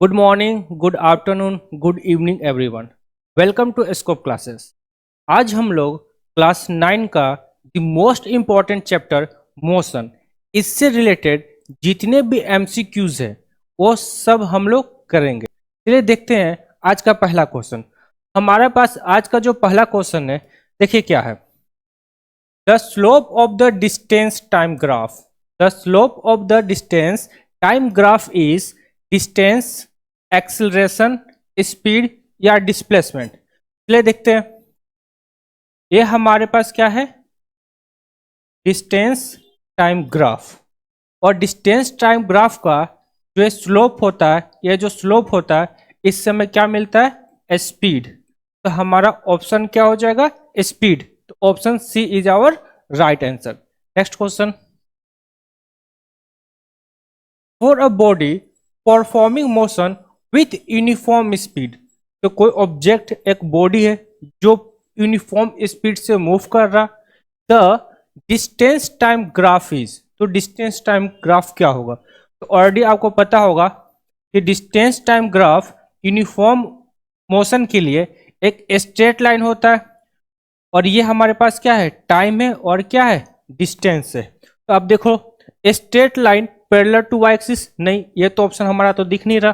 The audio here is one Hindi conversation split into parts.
Good morning, good afternoon, good evening everyone. Welcome to Scope Classes. आज हम लोग क्लास 9 का the most important chapter motion, इससे रिलेटेड जितने भी एमसीक्यूज है वो सब हम लोग करेंगे। चलिए देखते हैं आज का पहला क्वेश्चन। हमारे पास आज का जो पहला क्वेश्चन है, देखिए क्या है। The slope of the distance time graph, the slope of the distance time graph is distance, acceleration, speed या डिस्प्लेसमेंट। चलिए देखते हैं। ये हमारे पास क्या है, डिस्टेंस टाइम ग्राफ। और डिस्टेंस टाइम ग्राफ का जो स्लोप होता है, ये जो स्लोप होता है, इससे हमें क्या मिलता है, स्पीड। तो हमारा ऑप्शन क्या हो जाएगा, स्पीड। तो option C is our right answer. Next question. For a body performing motion with uniform speed, तो कोई ऑब्जेक्ट, एक बॉडी है जो यूनिफॉर्म स्पीड से मूव कर रहा, the distance time graph is, तो डिस्टेंस टाइम ग्राफ क्या होगा। तो ऑलरेडी आपको पता होगा कि distance time graph uniform motion के लिए एक स्ट्रेट लाइन होता है, और ये हमारे पास क्या है, टाइम है, और क्या है, डिस्टेंस है। तो अब देखो, straight line parallel to Y axis, नहीं, ये तो ऑप्शन हमारा तो दिख नहीं रहा।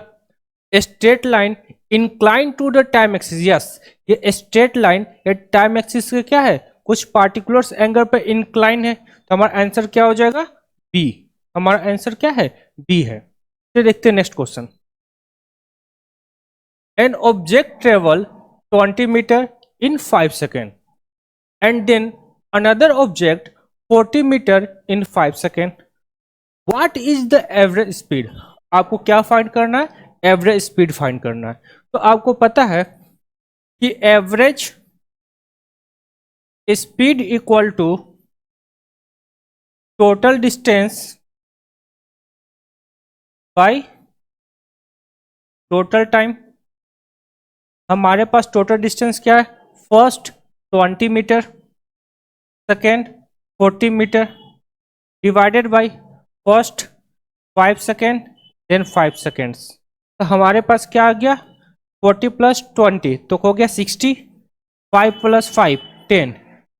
Straight line incline to the time axis, yes, ये स्ट्रेट लाइन ये टाइम एक्सिस के क्या है, कुछ पार्टिकुलर्स एंगल पे इंक्लाइन है। तो हमारा आंसर क्या हो जाएगा, बी। हमारा आंसर क्या है, बी है। तो देखते हैं next question. An object travel 20 metre in 5 second and then another object 40 meter in 5 second. What is the average speed? आपको क्या फाइंड करना है, एवरेज स्पीड फाइंड करना है। तो आपको पता है कि average speed equal to total distance by total time. हमारे पास टोटल डिस्टेंस क्या है, first 20 metre, second 40 metre, divided by first 5 second then 5 seconds. तो हमारे पास क्या आ गया, 40 प्लस 20 तो हो गया 60, 5 प्लस 5 10,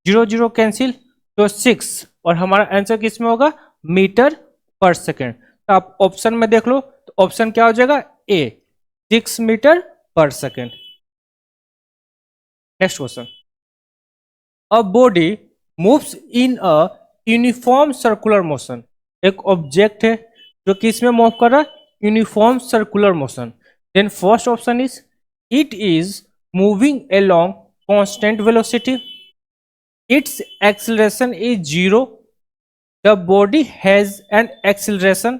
0 0 कैंसिल, तो 6, और हमारा आंसर किस में होगा, मीटर पर सेकेंड। तो आप ऑप्शन में देख लो, तो ऑप्शन क्या हो जाएगा, ए, 6 मीटर पर second. Next question. A body moves in a uniform circular motion, एक ऑब्जेक्ट है जो किस में मूव कर रहा है, uniform circular motion. Then first option is it is moving along constant velocity, its acceleration is 0, the body has an acceleration,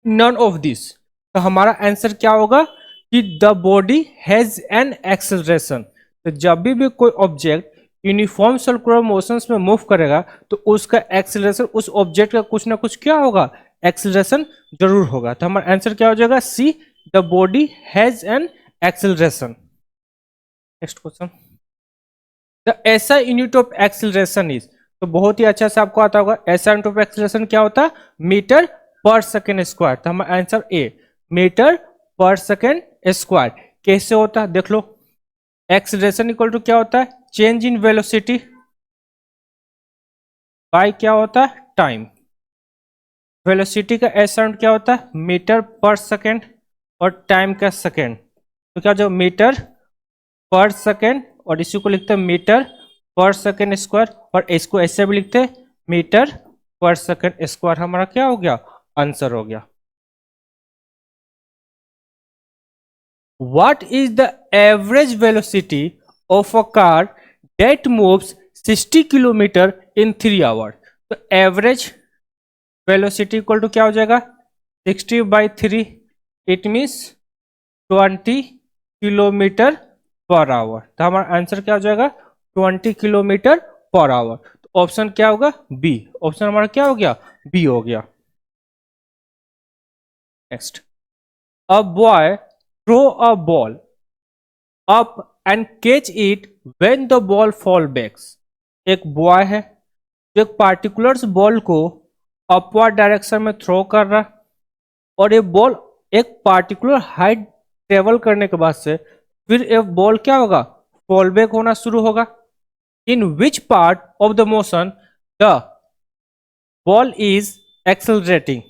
none of this. तो हमारा आंसर क्या होगा कि the body has an acceleration. तो जब भी कोई ऑब्जेक्ट यूनिफॉर्म सर्कुलर मोशंस में मूव करेगा तो उसका एक्सेलरेशन, उस ऑब्जेक्ट का कुछ ना कुछ क्या होगा, एक्सेलरेशन जरूर होगा। तो हमारा आंसर क्या हो जाएगा, C, the body has an acceleration. Next question. The SI unit of acceleration is, तो बहुत ही अच्छा से आपको आता होगा, एसआई यूनिट ऑफ एक्सेलरेशन क्या होता है, मीटर पर सेकेंड स्क्वायर। तो हमारा आंसर ए, मीटर पर सेकेंड स्क्वायर। कैसे होता है देख लो, एक्सेलरेशन इक्वल टू क्या होता है, चेंज इन वेलोसिटी बाय क्या होता है, टाइम। वेलोसिटी का एस यूनिट क्या होता है, मीटर पर सेकेंड, और टाइम का सेकेंड। तो क्या जो मीटर पर सेकेंड, और इसी को लिखते हैं मीटर पर सेकेंड स्क्वायर, और इसको ऐसे भी लिखते हैं मीटर पर सेकेंड स्क्वायर। हमारा क्या हो गया, आंसर हो गया। What is the average velocity of a car that moves 60 kilometre in 3 hours? तो एवरेज वेलोसिटी इक्वल टू क्या हो जाएगा, 60/3, it means 20 kilometre per our. तो हमारा आंसर क्या हो जाएगा, 20 किलोमीटर पर आवर। तो ऑप्शन क्या होगा, बी। ऑप्शन हमारा क्या हो गया, बी हो गया। Next. A boy throw a ball up and catch it when the ball fall backs. एक बॉय है जो एक पार्टिकुलर बॉल को अपवर्ड डायरेक्शन में थ्रो कर रहा है, और ये बॉल एक पार्टिकुलर हाइट ट्रेवल करने के बाद से फिर एक बॉल क्या होगा, फॉल बैक होना शुरू होगा। In which part of the motion the ball is accelerating.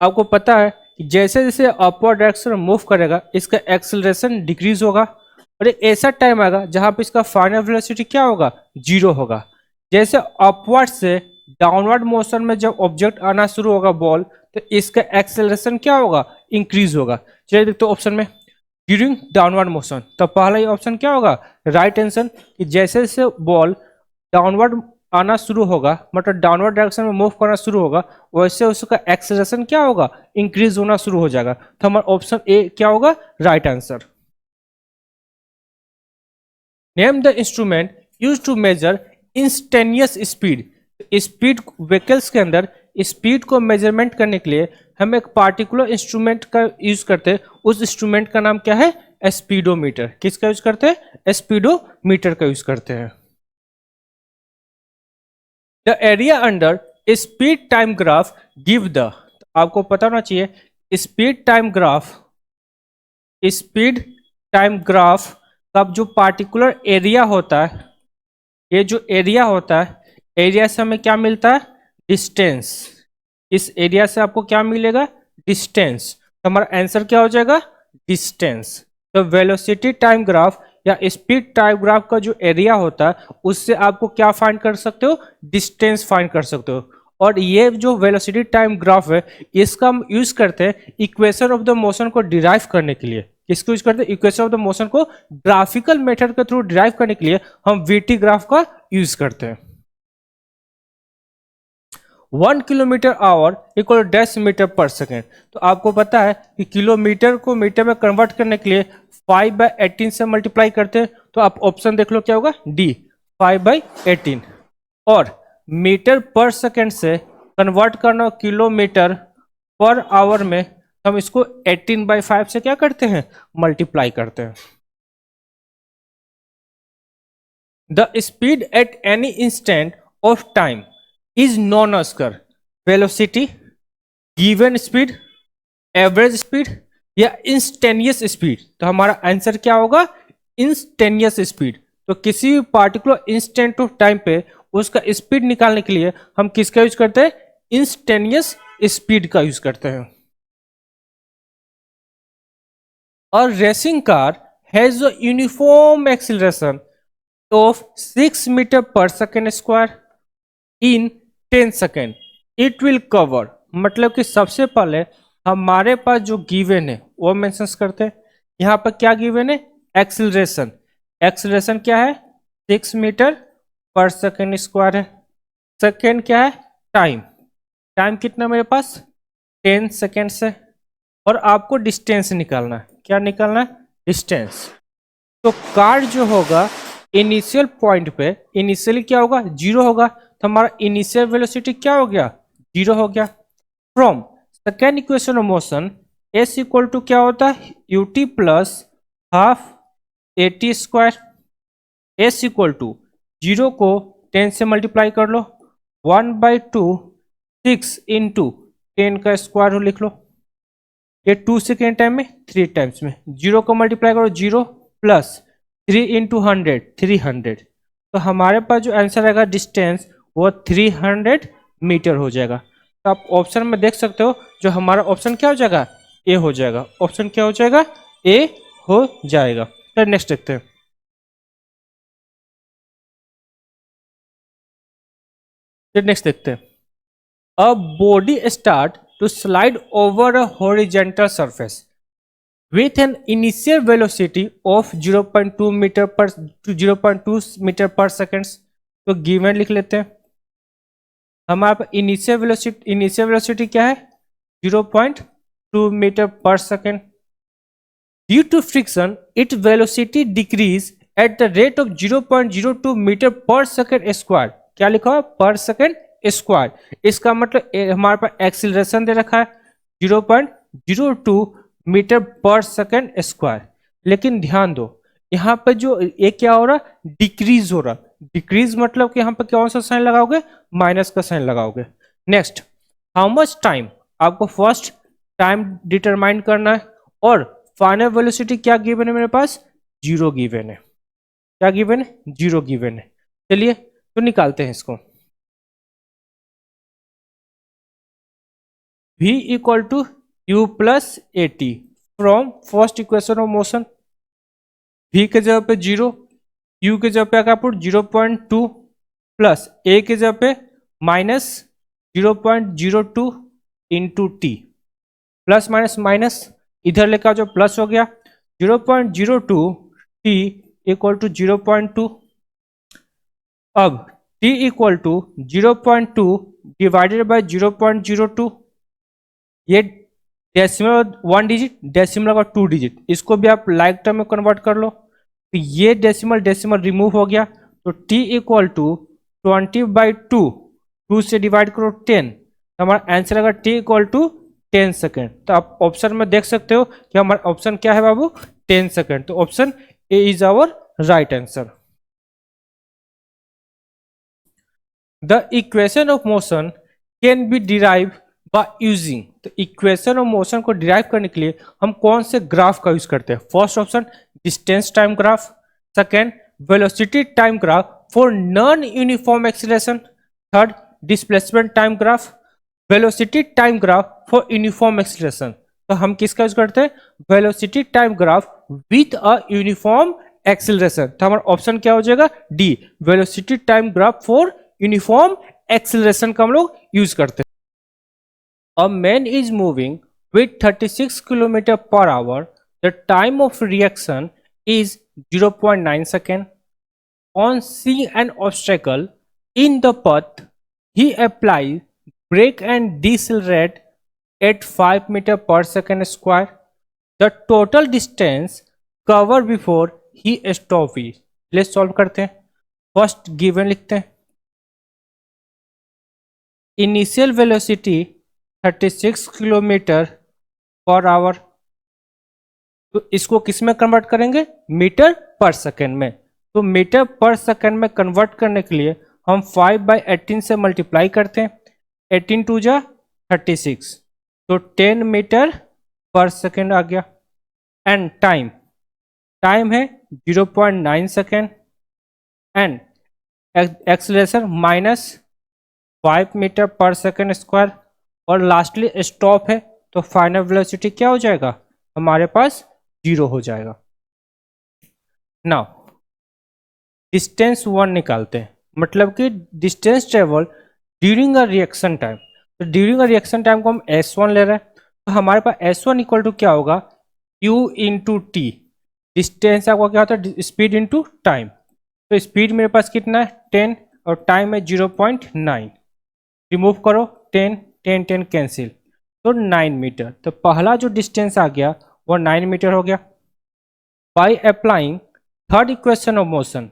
आपको पता है कि जैसे जैसे अपवर्ड डायरेक्शन में मूव करेगा इसका एक्सेलरेशन डिक्रीज होगा, और एक ऐसा टाइम आएगा जहां पे इसका फाइनल वेलोसिटी क्या होगा, जीरो होगा। जैसे अपवर्ड से डाउनवर्ड मोशन में जब ऑब्जेक्ट आना शुरू होगा बॉल, तो इसका एक्सेलरेशन क्या होगा, इंक्रीज होगा। चलिए देखते हैं ऑप्शन में, ड्यूरिंग डाउनवर्ड मोशन। तो पहला ही ऑप्शन क्या होगा, राइट आंसर, कि जैसे जैसे बॉल डाउनवर्ड आना शुरू होगा, मतलब डाउनवर्ड डायरेक्शन में मूव करना शुरू होगा, वैसे उसका एक्सेलरेशन क्या होगा, इंक्रीज होना शुरू हो जाएगा। तो हमारा ऑप्शन ए क्या होगा, right answer. Name the instrument use to measure instantaneous speed. Speed vehicles के अंदर स्पीड को मेजरमेंट करने के लिए हम एक पार्टिकुलर इंस्ट्रूमेंट का यूज करते हैं। उस इंस्ट्रूमेंट का नाम क्या है, स्पीडोमीटर। किसका यूज करते हैं, स्पीडोमीटर का यूज करते हैं। The area under speed time graph give the, आपको पता होना चाहिए speed time graph, speed time graph का जो पार्टिकुलर एरिया होता है, ये जो एरिया होता है, एरिया से हमें क्या मिलता है, डिस्टेंस। इस एरिया से आपको क्या मिलेगा, डिस्टेंस। तो हमारा आंसर क्या हो जाएगा, डिस्टेंस। तो वेलोसिटी टाइम ग्राफ या स्पीड टाइम ग्राफ का जो एरिया होता है उससे आपको क्या फाइंड कर सकते हो, डिस्टेंस फाइंड कर सकते हो। और ये जो वेलोसिटी टाइम ग्राफ है इसका हम यूज करते हैं इक्वेशन ऑफ द मोशन को डिराइव करने के लिए। किसको यूज करते हैं, इक्वेशन ऑफ द मोशन को ग्राफिकल मेथड के थ्रू डिराइव करने के लिए हम वीटी ग्राफ का यूज करते हैं। 1 किलोमीटर आवर इक्वल 10 मीटर पर सेकेंड। तो आपको पता है कि किलोमीटर को मीटर में कन्वर्ट करने के लिए 5/18 से मल्टीप्लाई करते हैं। तो आप ऑप्शन देख लो क्या होगा, डी 5/18। और मीटर पर सेकेंड से कन्वर्ट करना किलोमीटर पर आवर में, हम इसको 18/5 से क्या करते हैं, मल्टीप्लाई करते हैं। The speed at any instant of time is known as कर velocity, given speed, average speed या इंस्टेनियस स्पीड। तो हमारा आंसर क्या होगा, इंस्टेनियस स्पीड। तो किसी भी पार्टिकुलर इंस्टेंट ऑफ टाइम पे उसका स्पीड निकालने के लिए हम किसका यूज करते हैं, इंस्टेनियस स्पीड का यूज करते हैं। और racing car has a uniform acceleration of 6 metre पर second square in 10 second it will cover. मतलब कि सबसे पहले हमारे पास जो गिवन है वो मेंशन करते हैं। यहाँ पर क्या गिवन है, एक्सीलरेशन। एक्सीलरेशन क्या है, 6 मीटर पर सेकेंड स्क्वायर है। सेकेंड क्या है, टाइम। टाइम कितना मेरे पास, 10 सेकेंड से। और आपको डिस्टेंस निकालना है, क्या निकालना है, डिस्टेंस। तो कार जो होगा इनिशियल पॉइंट पे इनिशियली क्या होगा, जीरो होगा। तो हमारा इनिशियल वेलोसिटी क्या हो गया, जीरो हो गया। From second equation of motion S equal to क्या होता है, ut plus half at square. S equal to zero को 10 से मल्टीप्लाई कर लो, 1/2 6 इंटू 10 का स्क्वायर लिख लो। ये 2 सेकेंड टाइम में 3 टाइम्स में, जीरो को मल्टीप्लाई करो, जीरो प्लस 3 इंटू 100 300। तो हमारे पास जो आंसर आएगा डिस्टेंस वो 300 मीटर हो जाएगा। तो आप ऑप्शन में देख सकते हो जो हमारा ऑप्शन क्या हो जाएगा, ए हो जाएगा। ऑप्शन क्या हो जाएगा, ए हो जाएगा। तो नेक्स्ट देखते हैं। नेक्स्ट देखते हैं, a body start to slide over a horizontal surface with an initial velocity of 0.2 metre per 0.2 metre पर सेकेंड्स। तो गिवन लिख लेते हैं। हमारे पास इनिशियल वेलोसिटी क्या है, 0.2 मीटर पर second. Due to friction it velocity decrease at the rate of 0.02 metre पर सेकेंड स्क्वायर। क्या लिखा हुआ, पर सेकेंड स्क्वायर। इसका मतलब हमारे पास एक्सीलरेशन दे रखा है 0.02 मीटर पर सेकेंड स्क्वायर। लेकिन ध्यान दो यहाँ पे जो ये क्या हो रहा, डिक्रीज हो रहा। डिक्रीज मतलब कि यहाँ पे कौन सा साइन लगाओगे, माइनस का साइन लगाओगे। नेक्स्ट, हाउ मच टाइम, आपको फर्स्ट टाइम डिटरमाइन करना है, और फाइनल वेलोसिटी क्या गिवन है मेरे पास, 0 गिवन है। क्या गिवन है, 0 गिवन है। चलिए तो निकालते हैं इसको। v equal to u plus A T from first equation of motion. v के जगह पे 0, u के जगह पे क्या पुट 0.2 प्लस a के जगह पे minus 0.02 into T. Plus minus minus इधर लेकर जो प्लस हो गया, 0.02 टी इक्वल टू 0.2। अब t equal to 0.2 divided by 0.02, ये डेसिमल 1 डिजिट, डेसिमल का 2 डिजिट, इसको भी आप लाइक टर्म में कन्वर्ट कर लो। तो ये डेसिमल डेसिमल रिमूव हो गया, तो t इक्वल टू 20/2, 2 से डिवाइड करो 10, तो हमारा आंसर आएगा t इक्वल टू 10 सेकेंड। तो आप ऑप्शन में देख सकते हो कि हमारा ऑप्शन क्या है बाबू, 10 सेकेंड। तो option A is our right answer. The equation of motion can be derive by using. तो इक्वेशन ऑफ मोशन को डिराइव करने के लिए हम कौन से ग्राफ का यूज करते हैं? First option distance time graph, second velocity time graph for non uniform acceleration, third displacement time graph, velocity time graph for uniform acceleration. तो हम किसका यूज करते हैं? Velocity time graph with a uniform acceleration. तो हमारा ऑप्शन क्या हो जाएगा? D, velocity time graph for uniform acceleration का हम लोग यूज करते हैं। A man is moving with 36 km per hour. The time of reaction is 0.9 second. On seeing an obstacle in the path, he applies brake and decelerate at 5 meter per second square. The total distance covered before he stopped is. Let's solve करते हैं। फर्स्ट गिवन लिखते हैं, initial velocity 36 kilometre per our. तो इसको किस में कन्वर्ट करेंगे? मीटर पर सेकेंड में। तो मीटर पर सेकेंड में कन्वर्ट करने के लिए हम 5/18 से मल्टीप्लाई करते हैं, 18 टू जा 36, तो 10 मीटर पर सेकेंड आ गया। एंड टाइम, टाइम है 0.9 सेकेंड, एंड एक्सीलरेशन -5 मीटर पर सेकेंड स्क्वायर, और लास्टली स्टॉप है, तो फाइनल वेलोसिटी क्या हो जाएगा? हमारे पास 0 हो जाएगा। नाउ डिस्टेंस 1 निकालते हैं, मतलब कि distance travel during a reaction time. तो ड्यूरिंग अ रिएक्शन टाइम को हम S1 ले रहे हैं, तो हमारे पास S1 इक्वल टू क्या होगा? U into T. डिस्टेंस आपका क्या होता है? Speed into time. तो स्पीड मेरे पास कितना है? 10, और टाइम है 0.9। रिमूव करो 10, 10 10 कैंसिल, तो 9 मीटर। तो पहला जो डिस्टेंस आ गया वो 9 मीटर हो गया। By applying third equation of motion,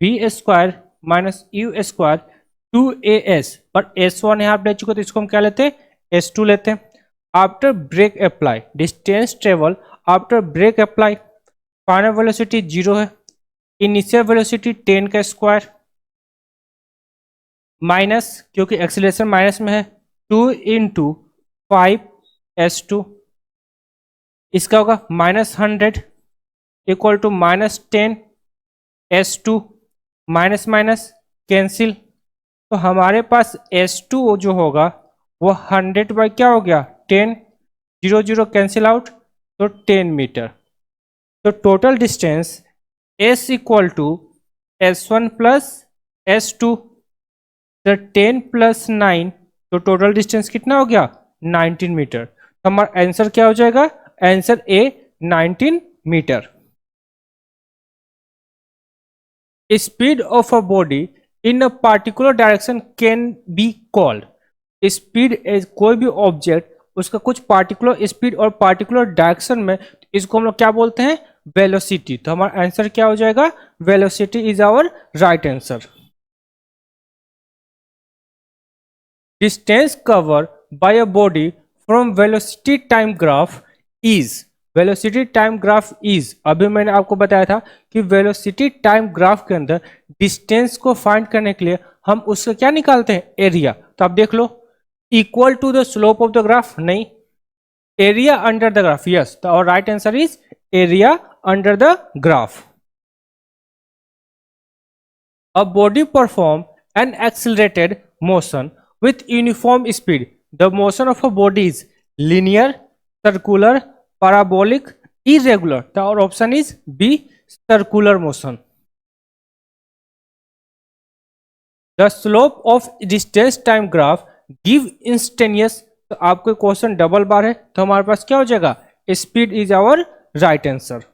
v square minus you square 2as, पर s1 यहाँ पे ले चुके, तो इसको हम क्या लेते हैं? s2 लेते हैं। After brake apply, distance travel after brake apply, final velocity 0 है, इनिशियल वेलोसिटी 10 का स्क्वायर माइनस, क्योंकि एक्सीलरेशन माइनस में है, 2 इंटू 5s2, इसका होगा -100 equal to -10s2, minus minus cancel, तो हमारे पास s2 जो होगा वो 100 बाई क्या हो गया? 10, 0 0 कैंसिल आउट, तो 10 मीटर। तो total distance s equal to s1 plus s2, तो 10 प्लस 9, तो टोटल डिस्टेंस कितना हो गया? 19 मीटर। तो हमारा आंसर क्या हो जाएगा? Answer A 19 metre. Speed of a body in a particular direction can be called. Speed, कोई भी ऑब्जेक्ट उसका कुछ पार्टिकुलर स्पीड और पार्टिकुलर डायरेक्शन में, इसको हम लोग क्या बोलते हैं? वेलोसिटी। तो हमारा आंसर क्या हो जाएगा? Velocity is our right answer. Distance cover by a body from velocity time graph is. Velocity time graph is, अभी मैंने आपको बताया था कि वेलोसिटी टाइम ग्राफ के अंदर डिस्टेंस को फाइंड करने के लिए हम उसका क्या निकालते हैं? एरिया। तो आप देख लो, equal to the slope of the graph नहीं, area under the graph. Yes, our right answer is area under the graph. A body perform an accelerated motion with uniform speed. The motion of a body is linear, circular, parabolic, irregular. Our option is B, circular motion. The slope of distance time graph give instantaneous. तो आपको क्वेश्चन डबल बार है तो हमारे पास क्या हो जाएगा, speed is our right answer.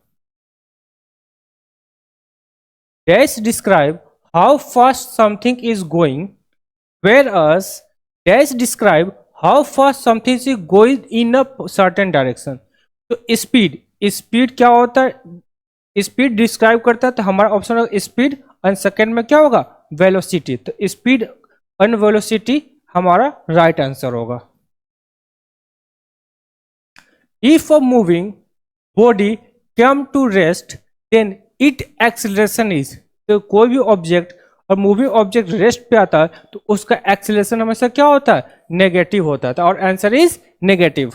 Dash describe how fast something is going, whereas dash describe how fast something is going in a certain direction. तो स्पीड क्या होता है, स्पीड डिस्क्राइब करता है, तो हमारा ऑप्शन होगा स्पीड, और सेकंड में क्या होगा, वेलोसिटी. तो स्पीड एंड वेलोसिटी हमारा राइट आंसर होगा. If a moving body come to rest then it acceleration is. तो कोई भी ऑब्जेक्ट और मूविंग ऑब्जेक्ट रेस्ट पे आता है तो उसका एक्सेलरेशन हमेशा क्या होता है, नेगेटिव होता है. और answer is negative.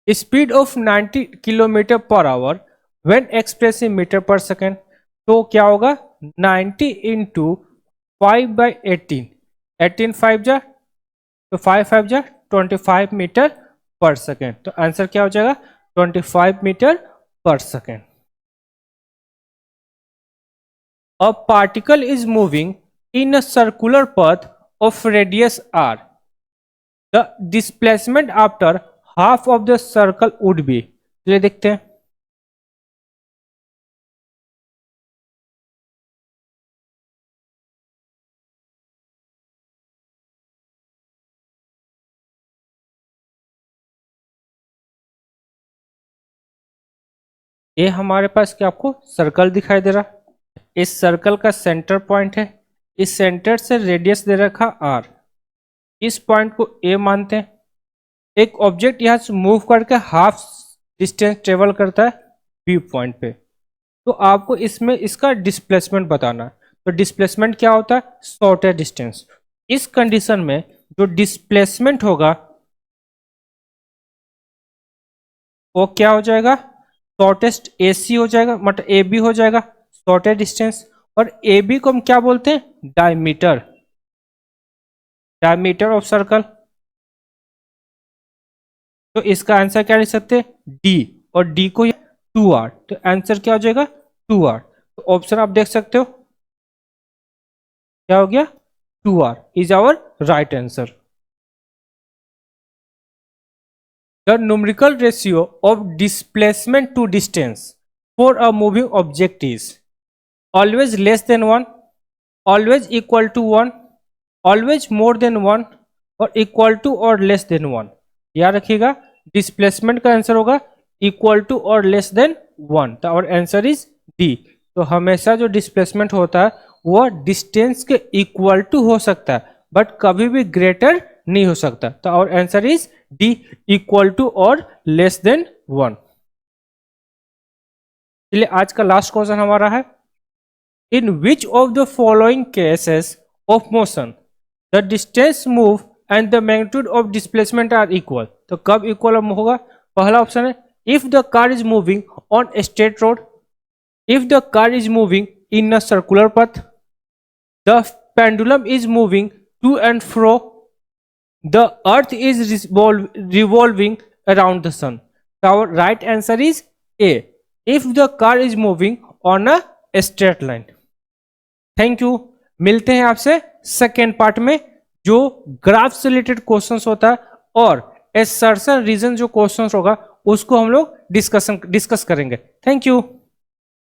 Speed of 90 kilometre per hour when express in metre पर सेकेंड. तो क्या होगा, 90 इंटू 5/18, 18 5 जा तो 5 5 जा 25 मीटर पर सेकेंड. तो आंसर क्या हो जाएगा, 25 मीटर पर second. A particle is moving in a circular path of radius r. The displacement after half of the circle would be. चलिए देखते हैं. ये हमारे पास क्या आपको सर्कल दिखाई दे रहा है. इस सर्कल का सेंटर पॉइंट है, इस सेंटर से रेडियस दे रखा r. इस पॉइंट को a मानते हैं. एक ऑब्जेक्ट यहां से मूव करके हाफ डिस्टेंस ट्रेवल करता है b पॉइंट पे. तो आपको इसमें इसका डिस्प्लेसमेंट बताना है. तो डिस्प्लेसमेंट क्या होता है, शॉर्टेस्ट डिस्टेंस. इस कंडीशन में जो डिस्प्लेसमेंट होगा वो क्या हो जाएगा, शॉर्टेस्ट AC हो जाएगा, मतलब AB हो जाएगा शॉर्टेस्ट डिस्टेंस. और AB को हम क्या बोलते हैं, डायमीटर, डायमीटर ऑफ सर्कल. तो इसका आंसर क्या लिख सकते हैं, D, और D को 2r. तो आंसर क्या हो जाएगा, 2r. तो ऑप्शन आप देख सकते हो क्या हो गया, 2r is our right answer. The numerical ratio of displacement to distance for a moving object is always less than 1, always equal to 1, always more than 1, और equal to or less than 1. याद रखिएगा डिस्प्लेसमेंट का आंसर होगा इक्वल टू और लेस देन 1. तो और आंसर इज डी. तो हमेशा जो डिस्प्लेसमेंट होता है वो डिस्टेंस के इक्वल टू हो सकता है बट कभी भी ग्रेटर नहीं हो सकता. तो और answer is D, equal to और लेस देन 1. चलिए आज का लास्ट क्वेश्चन हमारा है, in which of the following cases of motion the distance move and the magnitude of displacement are equal. तो कब इक्वल होगा, पहला ऑप्शन है if the car is moving on a straight road, if the car is moving in a circular path, the pendulum is moving to and fro, the earth is revolving around the sun. So our right answer is A, if the car is moving on a straight line. Thank you. मिलते हैं आपसे सेकेंड पार्ट में जो ग्राफ से रिलेटेड क्वेश्चंस होता है और एसर्शन रीजन जो क्वेश्चंस होगा उसको हम लोग डिस्कस करेंगे. Thank you.